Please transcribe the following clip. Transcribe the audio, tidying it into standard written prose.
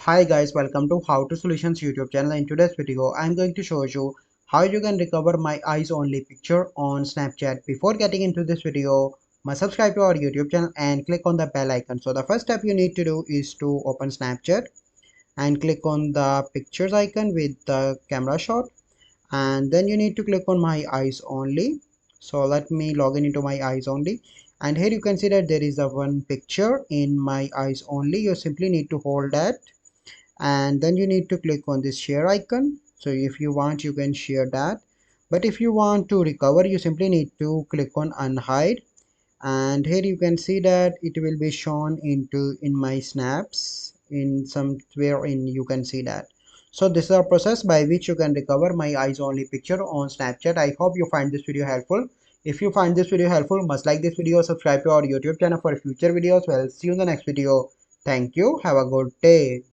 Hi guys, welcome to How to Solutions YouTube channel. In today's video, I'm going to show you how you can recover my eyes only picture on Snapchat. Before getting into this video, must subscribe to our YouTube channel and click on the bell icon. So the first step you need to do is to open Snapchat and click on the pictures icon with the camera shot, and then you need to click on my eyes only. So let me log in into my eyes only, and here you can see that there is a one picture in my eyes only. You simply need to hold that, and then you need to click on this share icon. So if you want, you can share that, but if you want to recover, you simply need to click on unhide, and here you can see that it will be shown in my snaps in somewhere in, you can see that. So this is a process by which you can recover my eyes only picture on Snapchat. I hope you find this video helpful. If you find this video helpful, must like this video, subscribe to our YouTube channel for future videos. Well, see you in the next video. Thank you, have a good day.